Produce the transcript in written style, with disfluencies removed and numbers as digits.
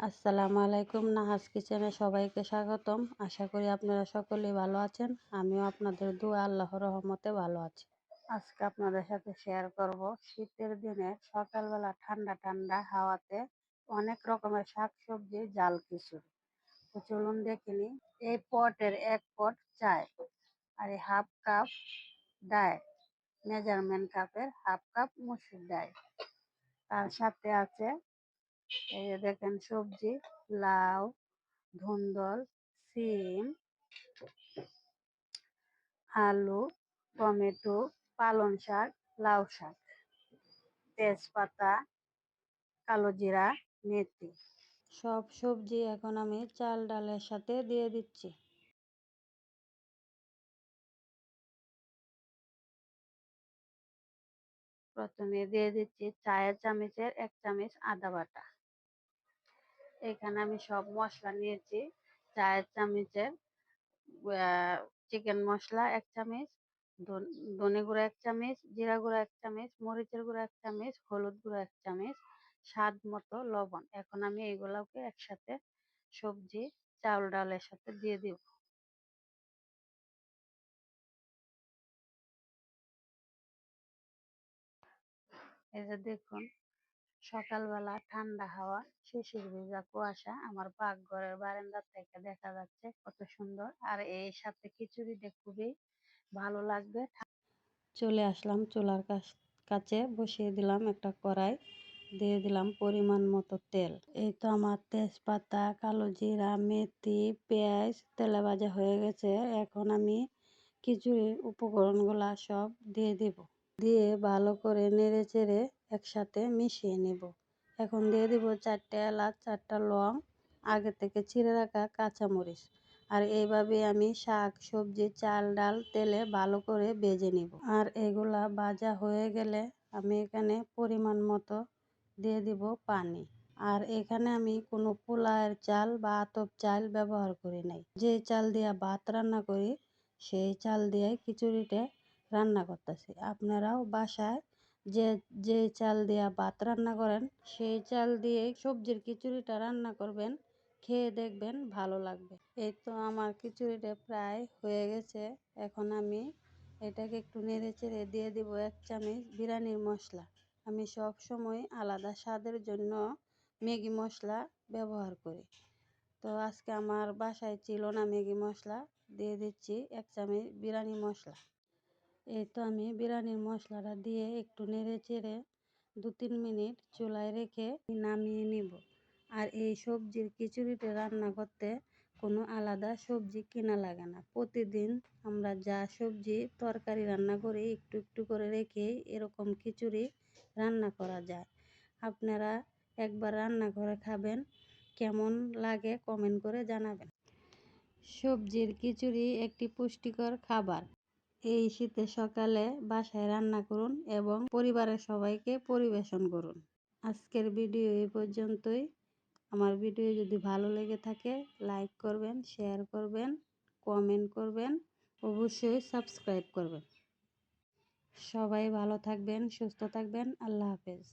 আসসালামু আলাইকুম। নাহাস কিচেনে সবাইকে স্বাগতম। আশা করি আপনারা সকলেই ভালো আছেন। আমিও আপনাদের দোয়া আল্লাহর রহমতে ভালো আছি। আজকে আপনাদের সাথে শেয়ার করব শীতের দিনে সকালবেলা ঠান্ডা ঠান্ডা হাওয়াতে অনেক রকমের শাকসবজি জাল খিচুড়ি। তো চলুন দেখে নিই। এই পটের এক পট চায় আর এই হাফ কাপ ডাল, মেজারমেন্ট কাপের হাফ কাপ মসুর ডাল। তার সাথে আছে এই যে দেখেন সবজি, লাউ, ধুন্দল, সিম, আলু, টমেটো, পালং শাক, লাউ শাক, তেজপাতা, কালো জিরা, মেথি। সব সবজি এখন আমি চাল ডালের সাথে দিয়ে দিচ্ছি। প্রথমে দিয়ে দিচ্ছি চায়ের চামচের 1 চামচ আদা বাটা। এখানে আমি সব মশলা নিয়েছি। চায়ের চামচের চিকেন মশলা 1 চামচ, ধনে গুঁড়া 1 চামচ, জিরা গুঁড়া 1 চামচ, মরিচের গুঁড়া 1 চামচ, হলুদ গুঁড়া 1 চামচ, স্বাদ মতো লবণ। এখন আমি এগুলোকে একসাথে সবজি চাউল ডালের সাথে দিয়ে দিব। এই যে দেখুন, সকালবেলা ঠান্ডা হাওয়া, শিশির ভেজা কুয়াশা আমার পাকঘরের বারান্দা থেকে দেখা যাচ্ছে, কত সুন্দর। আর এর সাথে খিচুড়িটা খুবই ভালো লাগবে। চলে আসলাম চুলার কাছে, বসিয়ে দিলাম একটা কড়াই, দিয়ে দিলাম পরিমাণ মতো তেল। এই তো আমার তেজপাতা, কালো জিরা, মেথি, পেঁয়াজ তেলে ভাজা হয়ে গেছে। এখন আমি খিচুড়ির উপকরণগুলা সব দিয়ে দিব। দিয়ে ভালো করে নেড়ে চেড়ে একসাথে মিশিয়ে নেব। এখন দিয়ে দিব 4টে এলাচ, 4টা লং, আগে থেকে ছিঁড়ে রাখা কাঁচামরিচ। আর এইভাবে আমি শাক সবজি চাল ডাল তেলে ভালো করে ভেজে নিব। আর এগুলা ভাজা হয়ে গেলে আমি এখানে পরিমাণ মতো দিয়ে দিব পানি। আর এখানে আমি কোনো পোলাওয়ের চাল বা আতপ চাল ব্যবহার করি নাই। যে চাল দিয়া ভাত রান্না করি সেই চাল দিয়ে খিচুড়িটা রান্না করতেছি। আপনারাও বাসায় যে চাল দিয়া ভাত রান্না করেন সেই চাল দিয়ে সবজির খিচুড়িটা রান্না করবেন, খেয়ে দেখবেন ভালো লাগবে। এই তো আমার খিচুড়িটা প্রায় হয়ে গেছে। এখন আমি এটাকে একটু নেড়ে চেড়ে দিয়ে দিব 1 চামচ বিরিয়ানির মশলা। আমি সব সময় আলাদা স্বাদের জন্য ম্যাগি মশলা ব্যবহার করি। তো আজকে আমার বাসায় ছিল না ম্যাগি মশলা, দিয়ে দিচ্ছি 1 চামচ বিরিয়ানি মশলা। এই তো আমি বিরিয়ানির মশলাটা দিয়ে একটু নেড়ে চেড়ে 2-3 মিনিট চুলায় রেখে নামিয়ে নিব। আর এই সবজির খিচুড়িটা রান্না করতে কোনো আলাদা সবজি কেনা লাগে না। প্রতিদিন আমরা যা সবজি তরকারি রান্না করি একটু একটু করে রেখে এরকম খিচুড়ি রান্না করা যায়। আপনারা একবার রান্না করে খাবেন, কেমন লাগে কমেন্ট করে জানাবেন। সবজির খিচুড়ি একটি পুষ্টিকর খাবার। এই শীতের সকালে বাসায় রান্না করুন এবং পরিবারের সবাইকে পরিবেশন করুন। আজকের ভিডিও এই পর্যন্তই। আমার ভিডিও যদি ভালো লেগে থাকে লাইক করবেন, শেয়ার করবেন, কমেন্ট করবেন, অবশ্যই সাবস্ক্রাইব করবেন। সবাই ভালো থাকবেন, সুস্থ থাকবেন। আল্লাহ হাফেজ।